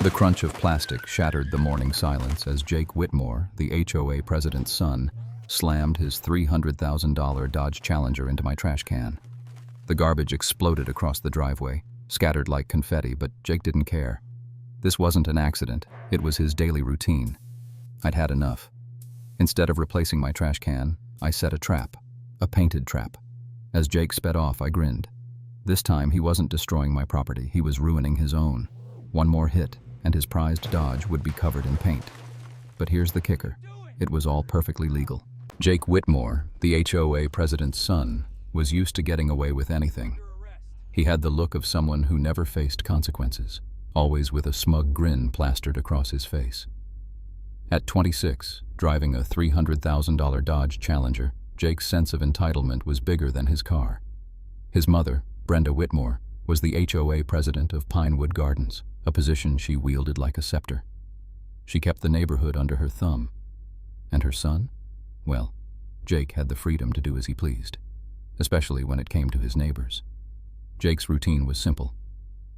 The crunch of plastic shattered the morning silence as Jake Whitmore, the HOA president's son, slammed his $300,000 Dodge Challenger into my trash can. The garbage exploded across the driveway, scattered like confetti, but Jake didn't care. This wasn't an accident, it was his daily routine. I'd had enough. Instead of replacing my trash can, I set a trap, a painted trap. As Jake sped off, I grinned. This time, he wasn't destroying my property, he was ruining his own. One more hit, and his prized Dodge would be covered in paint. But here's the kicker. It was all perfectly legal. Jake Whitmore, the HOA president's son, was used to getting away with anything. He had the look of someone who never faced consequences, always with a smug grin plastered across his face. At 26, driving a $300,000 Dodge Challenger, Jake's sense of entitlement was bigger than his car. His mother, Brenda Whitmore, was the HOA president of Pinewood Gardens, a position she wielded like a scepter. She kept the neighborhood under her thumb. And her son? Well, Jake had the freedom to do as he pleased, especially when it came to his neighbors. Jake's routine was simple.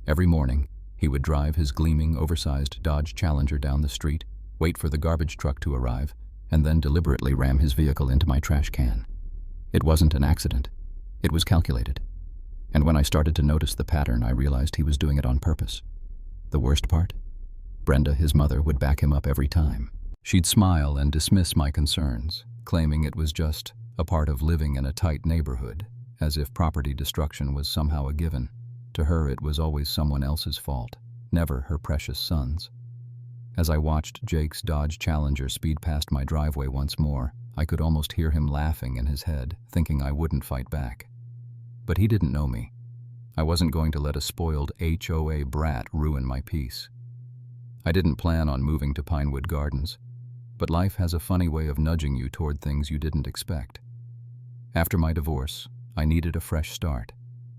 Every morning, he would drive his gleaming, oversized Dodge Challenger down the street, wait for the garbage truck to arrive, and then deliberately ram his vehicle into my trash can. It wasn't an accident. It was calculated. And when I started to notice the pattern, I realized he was doing it on purpose. The worst part? Brenda, his mother, would back him up every time. She'd smile and dismiss my concerns, claiming it was just a part of living in a tight neighborhood, as if property destruction was somehow a given. To her, it was always someone else's fault, never her precious son's. As I watched Jake's Dodge Challenger speed past my driveway once more, I could almost hear him laughing in his head, thinking I wouldn't fight back. But he didn't know me. I wasn't going to let a spoiled HOA brat ruin my peace. I didn't plan on moving to Pinewood Gardens, but life has a funny way of nudging you toward things you didn't expect. After my divorce, I needed a fresh start,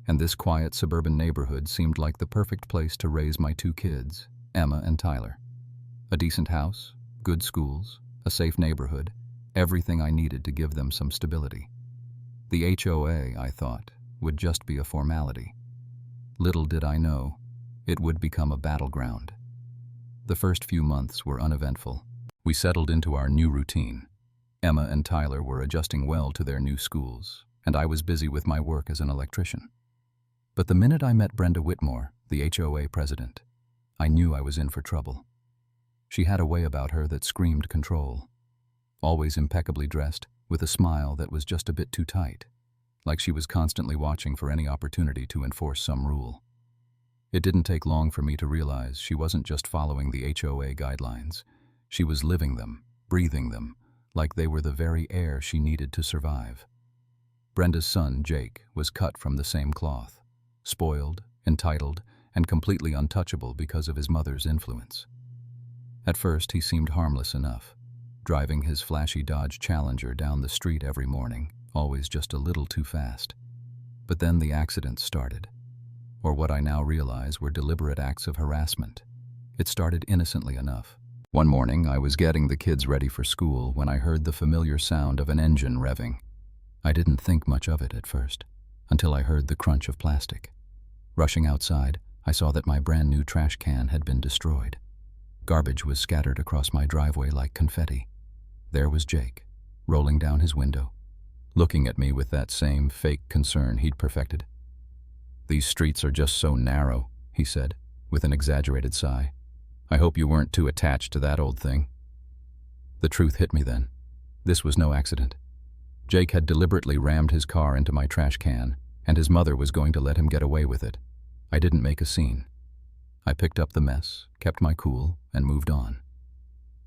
and this quiet suburban neighborhood seemed like the perfect place to raise my two kids, Emma and Tyler. A decent house, good schools, a safe neighborhood, everything I needed to give them some stability. The HOA, I thought, would just be a formality. Little did I know, it would become a battleground. The first few months were uneventful. We settled into our new routine. Emma and Tyler were adjusting well to their new schools, and I was busy with my work as an electrician. But the minute I met Brenda Whitmore, the HOA president, I knew I was in for trouble. She had a way about her that screamed control. Always impeccably dressed, with a smile that was just a bit too tight, like she was constantly watching for any opportunity to enforce some rule. It didn't take long for me to realize she wasn't just following the HOA guidelines. She was living them, breathing them, like they were the very air she needed to survive. Brenda's son, Jake, was cut from the same cloth, spoiled, entitled, and completely untouchable because of his mother's influence. At first, he seemed harmless enough, driving his flashy Dodge Challenger down the street every morning, always just a little too fast. But then the accidents started, or what I now realize were deliberate acts of harassment. It started innocently enough. One morning, I was getting the kids ready for school when I heard the familiar sound of an engine revving. I didn't think much of it at first, until I heard the crunch of plastic. Rushing outside, I saw that my brand new trash can had been destroyed. Garbage was scattered across my driveway like confetti. There was Jake, rolling down his window, looking at me with that same fake concern he'd perfected. "These streets are just so narrow," he said, with an exaggerated sigh. "I hope you weren't too attached to that old thing." The truth hit me then. This was no accident. Jake had deliberately rammed his car into my trash can, and his mother was going to let him get away with it. I didn't make a scene. I picked up the mess, kept my cool, and moved on.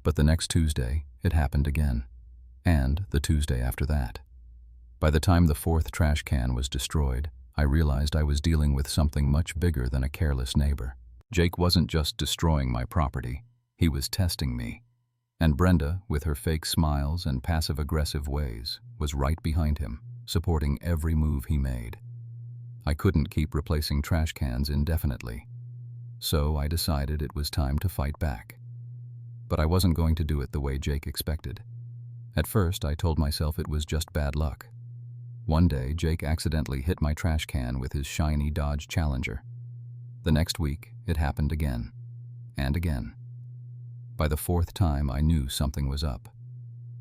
But the next Tuesday, it happened again, and the Tuesday after that. By the time the fourth trash can was destroyed, I realized I was dealing with something much bigger than a careless neighbor. Jake wasn't just destroying my property, he was testing me. And Brenda, with her fake smiles and passive-aggressive ways, was right behind him, supporting every move he made. I couldn't keep replacing trash cans indefinitely. So I decided it was time to fight back. But I wasn't going to do it the way Jake expected. At first, I told myself it was just bad luck. One day, Jake accidentally hit my trash can with his shiny Dodge Challenger. The next week, it happened again. and again. By the fourth time, I knew something was up.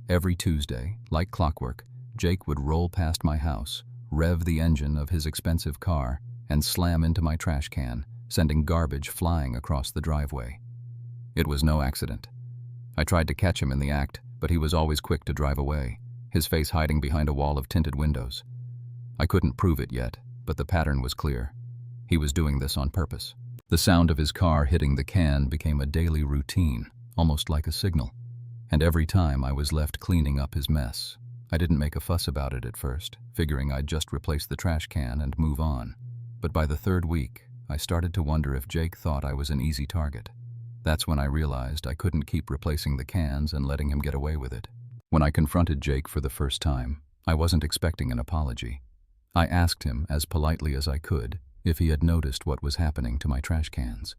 Every Tuesday, like clockwork, Jake would roll past my house, rev the engine of his expensive car, and slam into my trash can, sending garbage flying across the driveway. It was no accident. I tried to catch him in the act, but he was always quick to drive away, his face hiding behind a wall of tinted windows. I couldn't prove it yet, but the pattern was clear. He was doing this on purpose. The sound of his car hitting the can became a daily routine, almost like a signal. And every time I was left cleaning up his mess. I didn't make a fuss about it at first, figuring I'd just replace the trash can and move on. But by the third week, I started to wonder if Jake thought I was an easy target. That's when I realized I couldn't keep replacing the cans and letting him get away with it. When I confronted Jake for the first time, I wasn't expecting an apology. I asked him, as politely as I could, if he had noticed what was happening to my trash cans.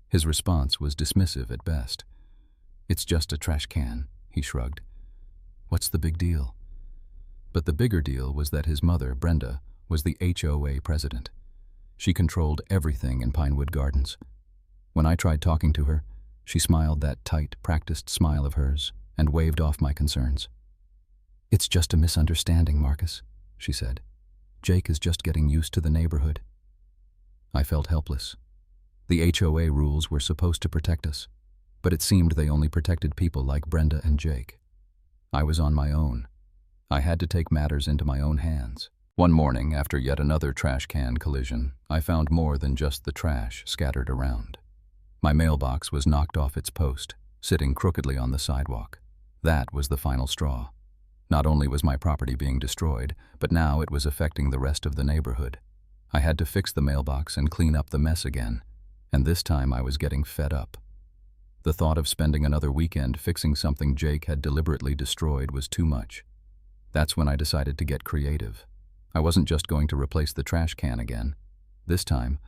His response was dismissive at best. "It's just a trash can," he shrugged. "What's the big deal?" But the bigger deal was that his mother, Brenda, was the HOA president. She controlled everything in Pinewood Gardens. When I tried talking to her, she smiled that tight, practiced smile of hers and waved off my concerns. "It's just a misunderstanding, Marcus," she said. "Jake is just getting used to the neighborhood." I felt helpless. The HOA rules were supposed to protect us, but it seemed they only protected people like Brenda and Jake. I was on my own. I had to take matters into my own hands. One morning, after yet another trash can collision, I found more than just the trash scattered around. My mailbox was knocked off its post, sitting crookedly on the sidewalk. That was the final straw. Not only was my property being destroyed, but now it was affecting the rest of the neighborhood. I had to fix the mailbox and clean up the mess again, and this time I was getting fed up. The thought of spending another weekend fixing something Jake had deliberately destroyed was too much. That's when I decided to get creative. I wasn't just going to replace the trash can again. This time,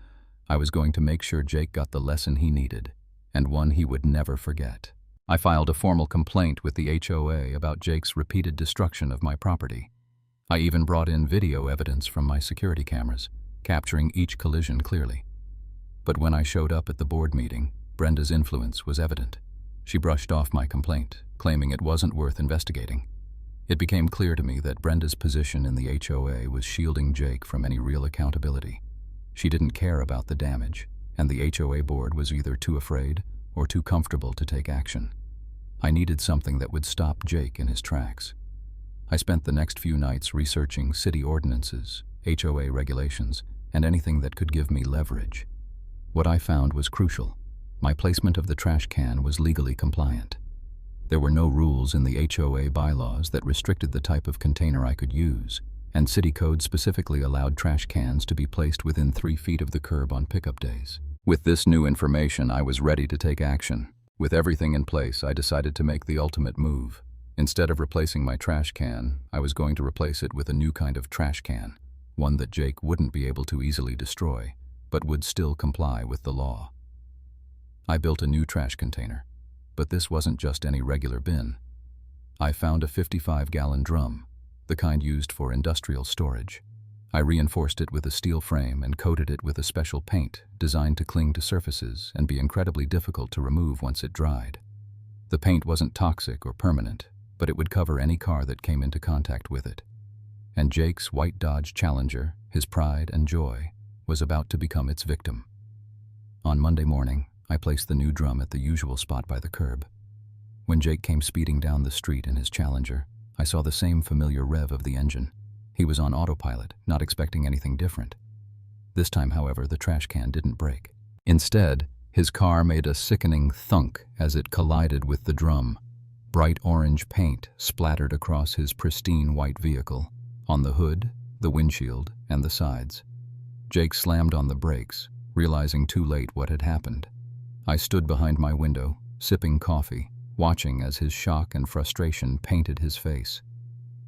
I was going to make sure Jake got the lesson he needed, and one he would never forget. I filed a formal complaint with the HOA about Jake's repeated destruction of my property. I even brought in video evidence from my security cameras, capturing each collision clearly. But when I showed up at the board meeting, Brenda's influence was evident. She brushed off my complaint, claiming it wasn't worth investigating. It became clear to me that Brenda's position in the HOA was shielding Jake from any real accountability. She didn't care about the damage, and the HOA board was either too afraid or too comfortable to take action. I needed something that would stop Jake in his tracks. I spent the next few nights researching city ordinances, HOA regulations, and anything that could give me leverage. What I found was crucial. My placement of the trash can was legally compliant. There were no rules in the HOA bylaws that restricted the type of container I could use, and city code specifically allowed trash cans to be placed within 3 feet of the curb on pickup days. With this new information, I was ready to take action. With everything in place, I decided to make the ultimate move. Instead of replacing my trash can, I was going to replace it with a new kind of trash can, one that Jake wouldn't be able to easily destroy, but would still comply with the law. I built a new trash container, but this wasn't just any regular bin. I found a 55-gallon drum, the kind used for industrial storage. I reinforced it with a steel frame and coated it with a special paint designed to cling to surfaces and be incredibly difficult to remove once it dried. The paint wasn't toxic or permanent, but it would cover any car that came into contact with it. And Jake's white Dodge Challenger, his pride and joy, was about to become its victim. On Monday morning, I placed the new drum at the usual spot by the curb. When Jake came speeding down the street in his Challenger, I saw the same familiar rev of the engine. He was on autopilot, not expecting anything different. This time, however, the trash can didn't break. Instead, his car made a sickening thunk as it collided with the drum. Bright orange paint splattered across his pristine white vehicle, on the hood, the windshield, and the sides. Jake slammed on the brakes, realizing too late what had happened. I stood behind my window, sipping coffee, watching as his shock and frustration painted his face.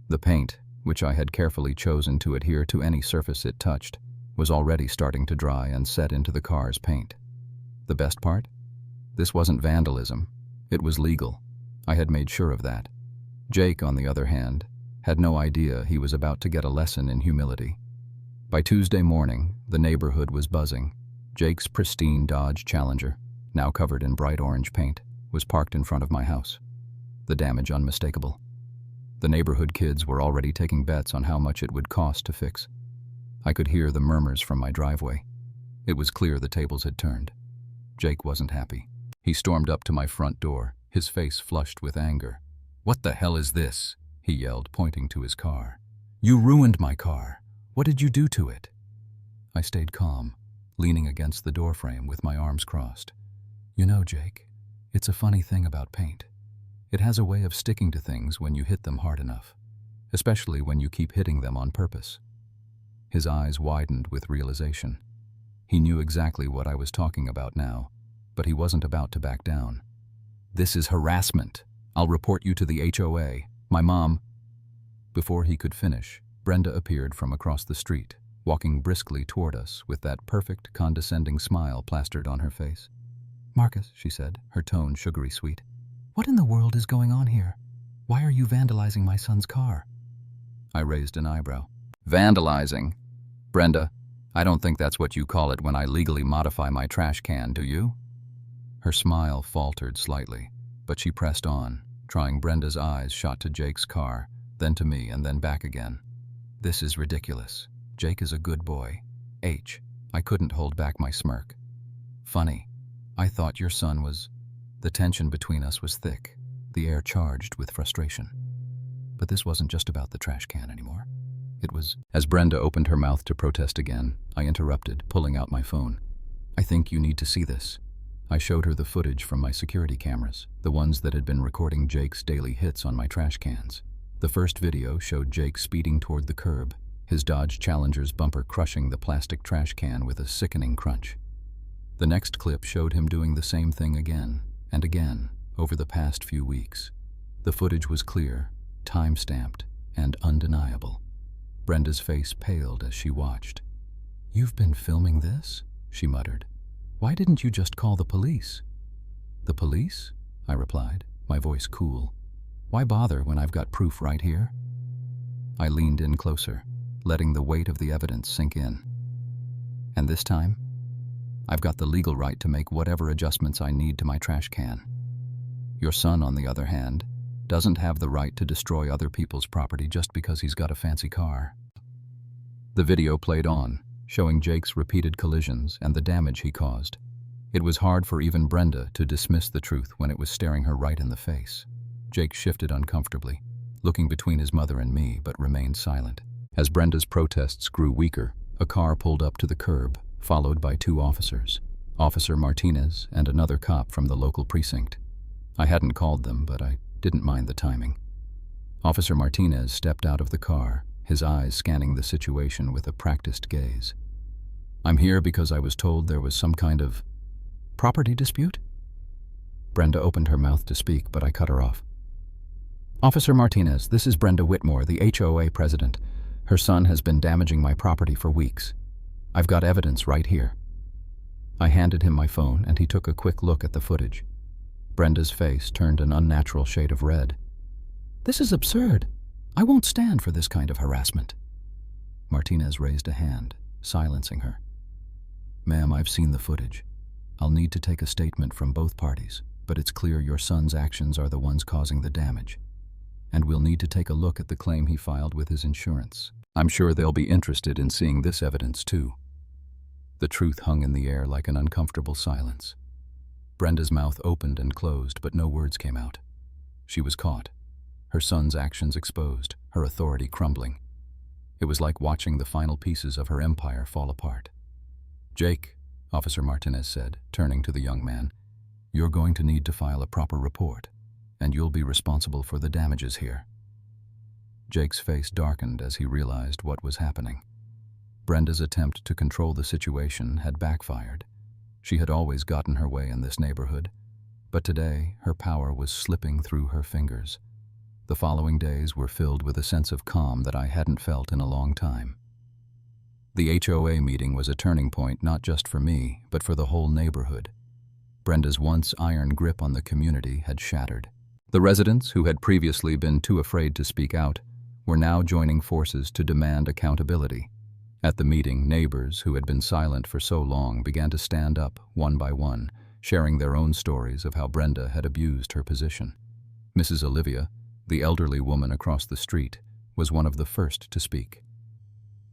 The paint, which I had carefully chosen to adhere to any surface it touched, was already starting to dry and set into the car's paint. The best part? This wasn't vandalism. It was legal. I had made sure of that. Jake, on the other hand, had no idea he was about to get a lesson in humility. By Tuesday morning, the neighborhood was buzzing. Jake's pristine Dodge Challenger, now covered in bright orange paint, was parked in front of my house. The damage unmistakable. The neighborhood kids were already taking bets on how much it would cost to fix. I could hear the murmurs from my driveway. It was clear the tables had turned. Jake wasn't happy. He stormed up to my front door, his face flushed with anger. "What the hell is this?" he yelled, pointing to his car. "You ruined my car. What did you do to it?" I stayed calm, leaning against the doorframe with my arms crossed. "You know, Jake, it's a funny thing about paint. It has a way of sticking to things when you hit them hard enough, especially when you keep hitting them on purpose." His eyes widened with realization. He knew exactly what I was talking about now, but he wasn't about to back down. "This is harassment. I'll report you to the HOA. My mom—" Before he could finish, Brenda appeared from across the street, walking briskly toward us with that perfect, condescending smile plastered on her face. "Marcus," she said, her tone sugary sweet, "what in the world is going on here? Why are you vandalizing my son's car?" I raised an eyebrow. "Vandalizing? Brenda, I don't think that's what you call it when I legally modify my trash can, do you?" Her smile faltered slightly, but she pressed on, trying. Brenda's eyes shot to Jake's car, then to me, and then back again. "This is ridiculous. Jake is a good boy. I couldn't hold back my smirk. "Funny. I thought your son was—" The tension between us was thick, the air charged with frustration. But this wasn't just about the trash can anymore. It was— As Brenda opened her mouth to protest again, I interrupted, pulling out my phone. "I think you need to see this." I showed her the footage from my security cameras, the ones that had been recording Jake's daily hits on my trash cans. The first video showed Jake speeding toward the curb, his Dodge Challenger's bumper crushing the plastic trash can with a sickening crunch. The next clip showed him doing the same thing again and again over the past few weeks. The footage was clear, time-stamped, and undeniable. Brenda's face paled as she watched. "You've been filming this?" she muttered. "Why didn't you just call the police?" "The police?" I replied, my voice cool. "Why bother when I've got proof right here?" I leaned in closer, letting the weight of the evidence sink in. "And this time, I've got the legal right to make whatever adjustments I need to my trash can. Your son, on the other hand, doesn't have the right to destroy other people's property just because he's got a fancy car." The video played on, showing Jake's repeated collisions and the damage he caused. It was hard for even Brenda to dismiss the truth when it was staring her right in the face. Jake shifted uncomfortably, looking between his mother and me, but remained silent. As Brenda's protests grew weaker, a car pulled up to the curb, followed by 2 officers, Officer Martinez and another cop from the local precinct. I hadn't called them, but I didn't mind the timing. Officer Martinez stepped out of the car, his eyes scanning the situation with a practiced gaze. "I'm here because I was told there was some kind of property dispute?" Brenda opened her mouth to speak, but I cut her off. "Officer Martinez, this is Brenda Whitmore, the HOA president. Her son has been damaging my property for weeks. I've got evidence right here." I handed him my phone, and he took a quick look at the footage. Brenda's face turned an unnatural shade of red. "This is absurd. I won't stand for this kind of harassment." Martinez raised a hand, silencing her. "Ma'am, I've seen the footage. I'll need to take a statement from both parties, but it's clear your son's actions are the ones causing the damage. And we'll need to take a look at the claim he filed with his insurance. I'm sure they'll be interested in seeing this evidence too." The truth hung in the air like an uncomfortable silence. Brenda's mouth opened and closed, but no words came out. She was caught, her son's actions exposed, her authority crumbling. It was like watching the final pieces of her empire fall apart. "Jake," Officer Martinez said, turning to the young man, "you're going to need to file a proper report, and you'll be responsible for the damages here." Jake's face darkened as he realized what was happening. Brenda's attempt to control the situation had backfired. She had always gotten her way in this neighborhood, but today her power was slipping through her fingers. The following days were filled with a sense of calm that I hadn't felt in a long time. The HOA meeting was a turning point not just for me, but for the whole neighborhood. Brenda's once iron grip on the community had shattered. The residents, who had previously been too afraid to speak out, were now joining forces to demand accountability. At the meeting, neighbors who had been silent for so long began to stand up one by one, sharing their own stories of how Brenda had abused her position. Mrs. Olivia, the elderly woman across the street, was one of the first to speak.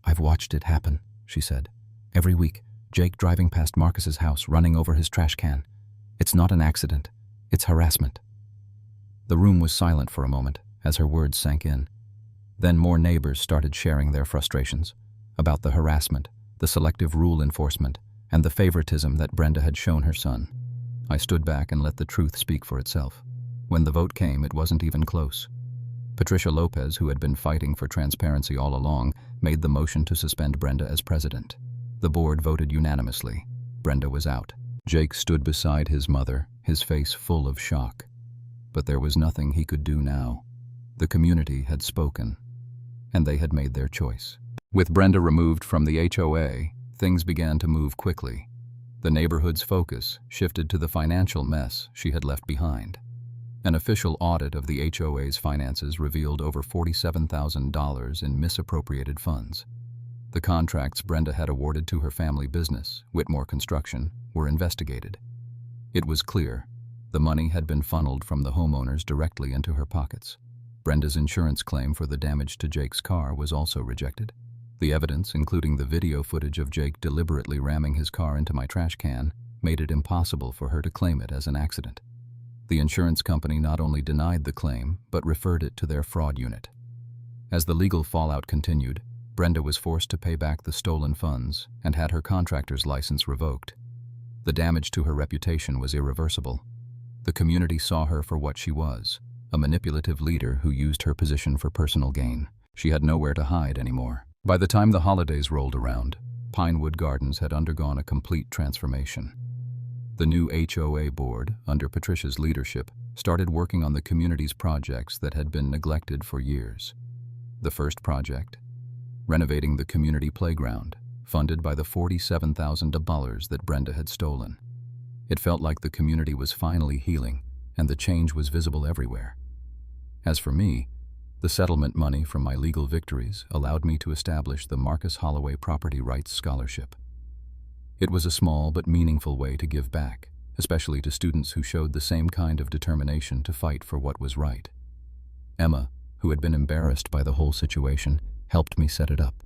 "I've watched it happen," she said. "Every week, Jake driving past Marcus's house, running over his trash can. It's not an accident. It's harassment." The room was silent for a moment as her words sank in. Then more neighbors started sharing their frustrations about the harassment, the selective rule enforcement, and the favoritism that Brenda had shown her son. I stood back and let the truth speak for itself. When the vote came, it wasn't even close. Patricia Lopez, who had been fighting for transparency all along, made the motion to suspend Brenda as president. The board voted unanimously. Brenda was out. Jake stood beside his mother, his face full of shock. But there was nothing he could do now. The community had spoken, and they had made their choice. With Brenda removed from the HOA, things began to move quickly. The neighborhood's focus shifted to the financial mess she had left behind. An official audit of the HOA's finances revealed over $47,000 in misappropriated funds. The contracts Brenda had awarded to her family business, Whitmore Construction, were investigated. It was clear the money had been funneled from the homeowners directly into her pockets. Brenda's insurance claim for the damage to Jake's car was also rejected. The evidence, including the video footage of Jake deliberately ramming his car into my trash can, made it impossible for her to claim it as an accident. The insurance company not only denied the claim, but referred it to their fraud unit. As the legal fallout continued, Brenda was forced to pay back the stolen funds and had her contractor's license revoked. The damage to her reputation was irreversible. The community saw her for what she was, a manipulative leader who used her position for personal gain. She had nowhere to hide anymore. By the time the holidays rolled around, Pinewood Gardens had undergone a complete transformation. The new HOA board, under Patricia's leadership, started working on the community's projects that had been neglected for years. The first project, renovating the community playground, funded by the $47,000 that Brenda had stolen. It felt like the community was finally healing, and the change was visible everywhere. As for me, the settlement money from my legal victories allowed me to establish the Marcus Holloway Property Rights Scholarship. It was a small but meaningful way to give back, especially to students who showed the same kind of determination to fight for what was right. Emma, who had been embarrassed by the whole situation, helped me set it up.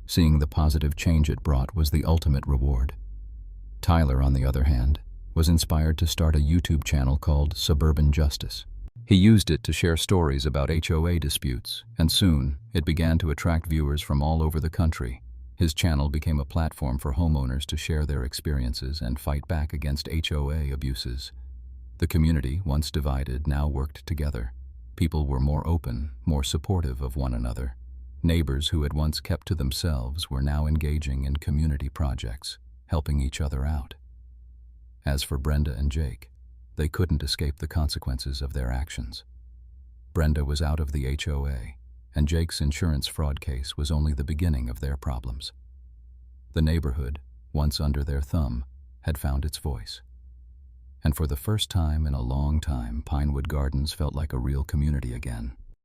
Seeing the positive change it brought was the ultimate reward. Tyler, on the other hand, was inspired to start a YouTube channel called Suburban Justice. He used it to share stories about HOA disputes, and soon it began to attract viewers from all over the country. His channel became a platform for homeowners to share their experiences and fight back against HOA abuses. The community, once divided, now worked together. People were more open, more supportive of one another. Neighbors who had once kept to themselves were now engaging in community projects, helping each other out. As for Brenda and Jake, they couldn't escape the consequences of their actions. Brenda was out of the HOA, and Jake's insurance fraud case was only the beginning of their problems. The neighborhood, once under their thumb, had found its voice. And for the first time in a long time, Pinewood Gardens felt like a real community again.